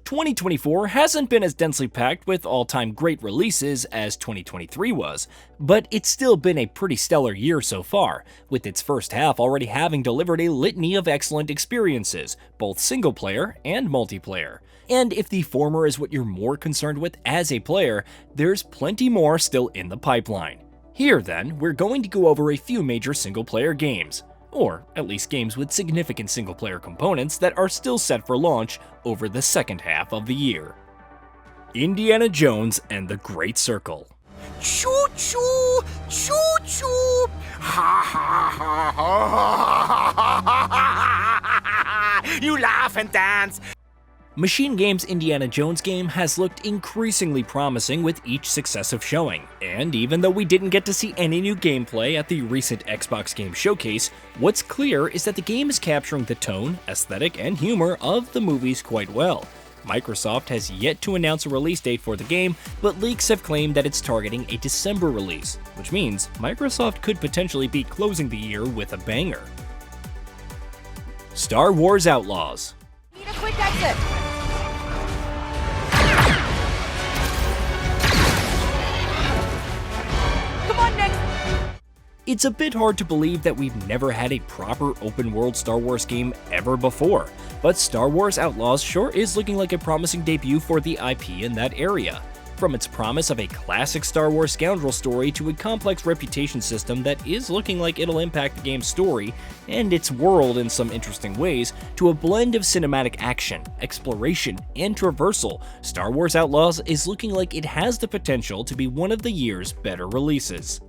2024 hasn't been as densely packed with all-time great releases as 2023 was, but it's still been a pretty stellar year so far, with its first half already having delivered a litany of excellent experiences, both single-player and multiplayer. And if the former is what you're more concerned with as a player, there's plenty more still in the pipeline. Here then, we're going to go over a few major single-player games, or at least games with significant single-player components that are still set for launch over the second half of the year. Indiana Jones and the Great Circle. Choo-choo! Choo-choo! Ha ha ha ha ha! You laugh and dance! Machine Games' Indiana Jones game has looked increasingly promising with each successive showing, and even though we didn't get to see any new gameplay at the recent Xbox Game Showcase, what's clear is that the game is capturing the tone, aesthetic, and humor of the movies quite well. Microsoft has yet to announce a release date for the game, but leaks have claimed that it's targeting a December release, which means Microsoft could potentially be closing the year with a banger. Star Wars Outlaws. Need a quick exit. Come on, next. It's a bit hard to believe that we've never had a proper open-world Star Wars game ever before, but Star Wars Outlaws sure is looking like a promising debut for the IP in that area. From its promise of a classic Star Wars scoundrel story to a complex reputation system that is looking like it'll impact the game's story and its world in some interesting ways, to a blend of cinematic action, exploration, and traversal, Star Wars Outlaws is looking like it has the potential to be one of the year's better releases.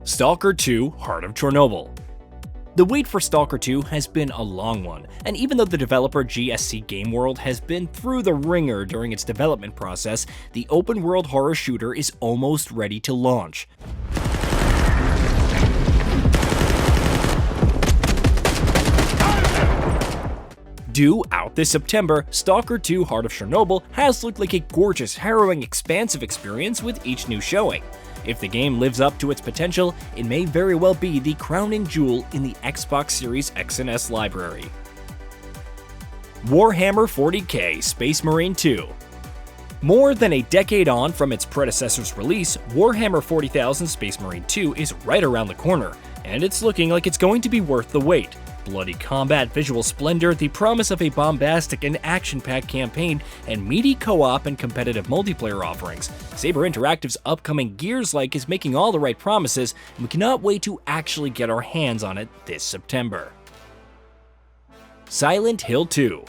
Stalker 2: Heart of Chernobyl. The wait for Stalker 2 has been a long one, and even though the developer GSC Game World has been through the ringer during its development process, the open-world horror shooter is almost ready to launch. Due out this September, Stalker 2: Heart of Chernobyl has looked like a gorgeous, harrowing, expansive experience with each new showing. If the game lives up to its potential, it may very well be the crowning jewel in the Xbox Series X and S library. Warhammer 40K Space Marine 2. More than a decade on from its predecessor's release, Warhammer 40,000 Space Marine 2 is right around the corner, and it's looking like it's going to be worth the wait. Bloody combat, visual splendor, the promise of a bombastic and action-packed campaign, and meaty co-op and competitive multiplayer offerings. Saber Interactive's upcoming Gears-like is making all the right promises, and we cannot wait to actually get our hands on it this September. Silent Hill 2.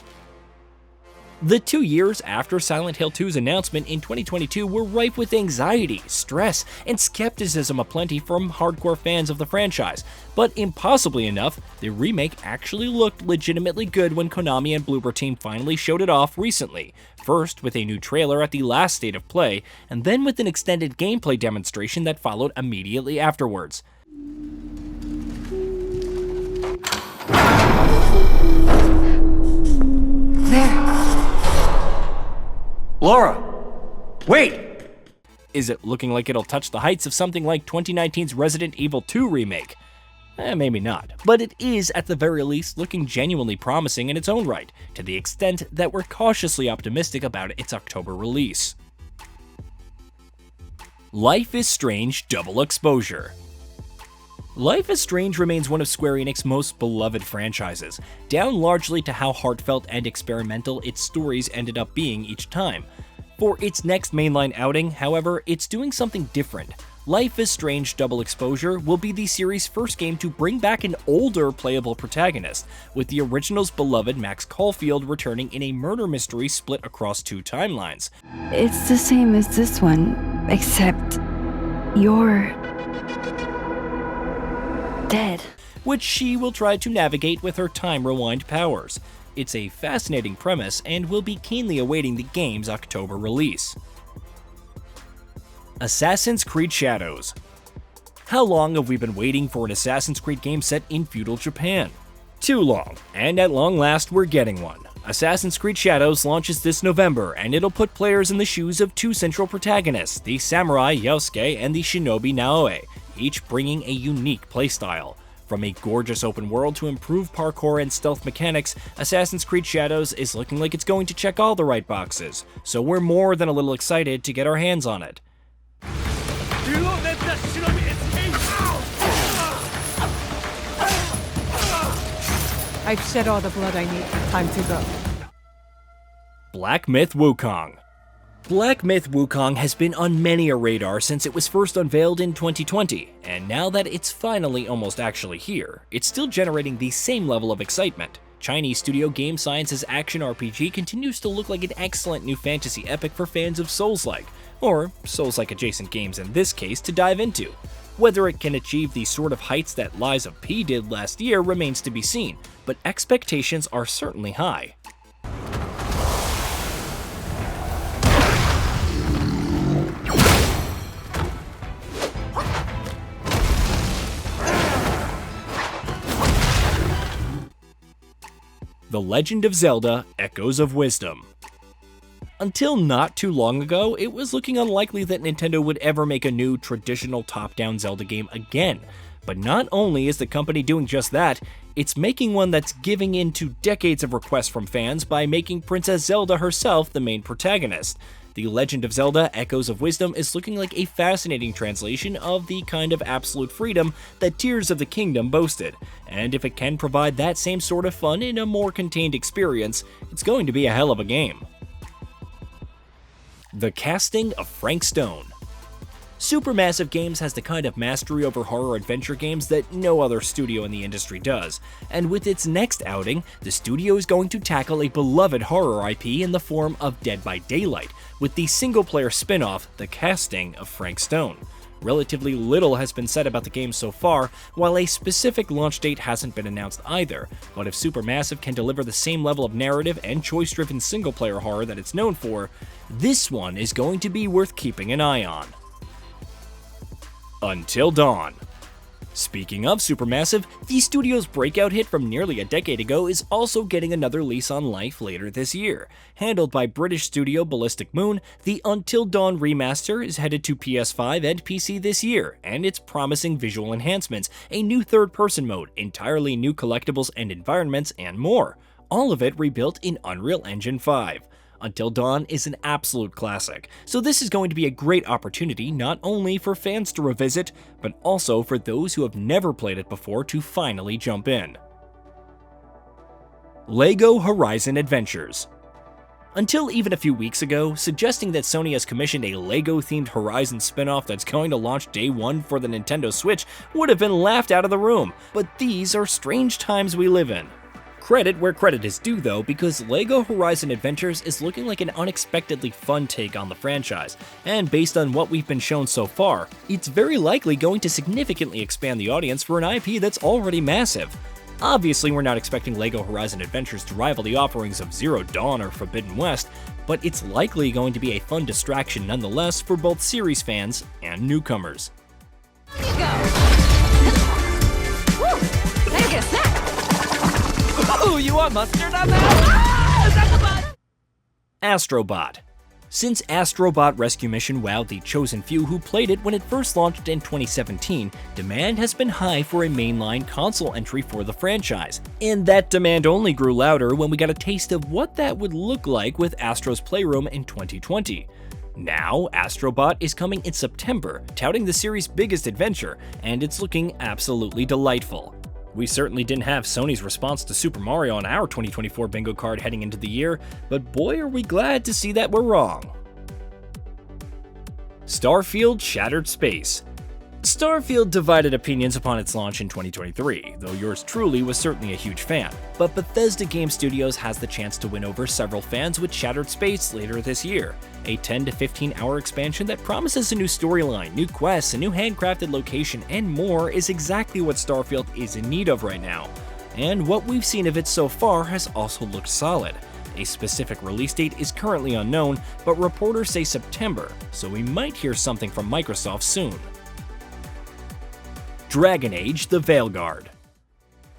The 2 years after Silent Hill 2's announcement in 2022 were rife with anxiety, stress, and skepticism aplenty from hardcore fans of the franchise, but impossibly enough, the remake actually looked legitimately good when Konami and Bloober Team finally showed it off recently, first with a new trailer at the last State of Play, and then with an extended gameplay demonstration that followed immediately afterwards. Laura! Wait! Is it looking like it'll touch the heights of something like 2019's Resident Evil 2 remake? Maybe not, but it is at the very least looking genuinely promising in its own right, to the extent that we're cautiously optimistic about its October release. Life is Strange Double Exposure. Life is Strange remains one of Square Enix's most beloved franchises, down largely to how heartfelt and experimental its stories ended up being each time. For its next mainline outing, however, it's doing something different. Life is Strange Double Exposure will be the series' first game to bring back an older playable protagonist, with the original's beloved Max Caulfield returning in a murder mystery split across 2 timelines. It's the same as this one, except you're dead. Which she will try to navigate with her time rewind powers. It's a fascinating premise and will be keenly awaiting the game's October release. Assassin's Creed Shadows. How long have we been waiting for an Assassin's Creed game set in feudal Japan? Too long, and at long last we're getting one. Assassin's Creed Shadows launches this November, and it'll put players in the shoes of 2 central protagonists, the samurai Yosuke and the shinobi Naoe, each bringing a unique playstyle. From a gorgeous open world to improved parkour and stealth mechanics, Assassin's Creed Shadows is looking like it's going to check all the right boxes, so we're more than a little excited to get our hands on it. I've shed all the blood I need. Time to go. Black Myth Wukong. Black Myth Wukong has been on many a radar since it was first unveiled in 2020, and now that it's finally almost actually here, it's still generating the same level of excitement. Chinese studio Game Science's action RPG continues to look like an excellent new fantasy epic for fans of Souls-like, or Souls-like adjacent games in this case, to dive into. Whether it can achieve the sort of heights that Lies of P did last year remains to be seen, but expectations are certainly high. The Legend of Zelda: Echoes of Wisdom. Until not too long ago, it was looking unlikely that Nintendo would ever make a new traditional top-down Zelda game again. But not only is the company doing just that, it's making one that's giving in to decades of requests from fans by making Princess Zelda herself the main protagonist. The Legend of Zelda: Echoes of Wisdom is looking like a fascinating translation of the kind of absolute freedom that Tears of the Kingdom boasted, and if it can provide that same sort of fun in a more contained experience, it's going to be a hell of a game. The casting of Frank Stone. Supermassive Games has the kind of mastery over horror adventure games that no other studio in the industry does, and with its next outing, the studio is going to tackle a beloved horror IP in the form of Dead by Daylight, with the single-player spin-off, The Casting of Frank Stone. Relatively little has been said about the game so far, while a specific launch date hasn't been announced either, but if Supermassive can deliver the same level of narrative and choice-driven single-player horror that it's known for, this one is going to be worth keeping an eye on. Until Dawn. Speaking of Supermassive, the studio's breakout hit from nearly a decade ago is also getting another lease on life later this year. Handled by British studio Ballistic Moon, the Until Dawn remaster is headed to PS5 and PC this year, and it's promising visual enhancements, a new third-person mode, entirely new collectibles and environments, and more. All of it rebuilt in Unreal Engine 5. Until Dawn is an absolute classic, so this is going to be a great opportunity not only for fans to revisit, but also for those who have never played it before to finally jump in. LEGO Horizon Adventures. Until even a few weeks ago, suggesting that Sony has commissioned a LEGO-themed Horizon spin-off that's going to launch day one for the Nintendo Switch would have been laughed out of the room, but these are strange times we live in. Credit where credit is due though, because LEGO Horizon Adventures is looking like an unexpectedly fun take on the franchise, and based on what we've been shown so far, it's very likely going to significantly expand the audience for an IP that's already massive. Obviously, we're not expecting LEGO Horizon Adventures to rival the offerings of Zero Dawn or Forbidden West, but it's likely going to be a fun distraction nonetheless for both series fans and newcomers. Here you go. Woo! Now you get a snack. Oh, you want mustard on that? Is that the button? Astrobot. Since Astrobot Rescue Mission wowed the chosen few who played it when it first launched in 2017, demand has been high for a mainline console entry for the franchise, and that demand only grew louder when we got a taste of what that would look like with Astro's Playroom in 2020. Now, Astrobot is coming in September, touting the series' biggest adventure, and it's looking absolutely delightful. We certainly didn't have Sony's response to Super Mario on our 2024 bingo card heading into the year, but boy are we glad to see that we're wrong. Starfield Shattered Space. Starfield divided opinions upon its launch in 2023, though yours truly was certainly a huge fan. But Bethesda Game Studios has the chance to win over several fans with Shattered Space later this year. A 10 to 15 hour expansion that promises a new storyline, new quests, a new handcrafted location, and more is exactly what Starfield is in need of right now. And what we've seen of it so far has also looked solid. A specific release date is currently unknown, but reporters say September, so we might hear something from Microsoft soon. Dragon Age: The Veilguard.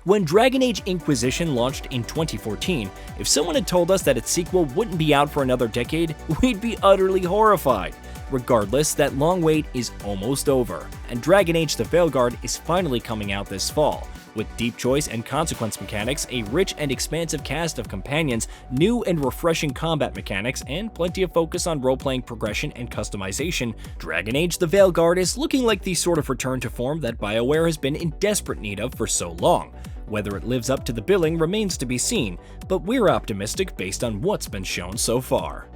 When Dragon Age Inquisition launched in 2014, if someone had told us that its sequel wouldn't be out for another decade, we'd be utterly horrified. Regardless, that long wait is almost over, and Dragon Age: The Veilguard is finally coming out this fall. with deep choice and consequence mechanics, a rich and expansive cast of companions, new and refreshing combat mechanics, and plenty of focus on role-playing progression and customization, Dragon Age: The Veilguard is looking like the sort of return to form that BioWare has been in desperate need of for so long. Whether it lives up to the billing remains to be seen, but we're optimistic based on what's been shown so far.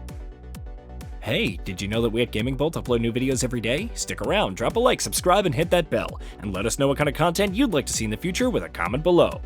Hey, did you know that we at GamingBolt upload new videos every day? Stick around, drop a like, subscribe, and hit that bell, and let us know what kind of content you'd like to see in the future with a comment below.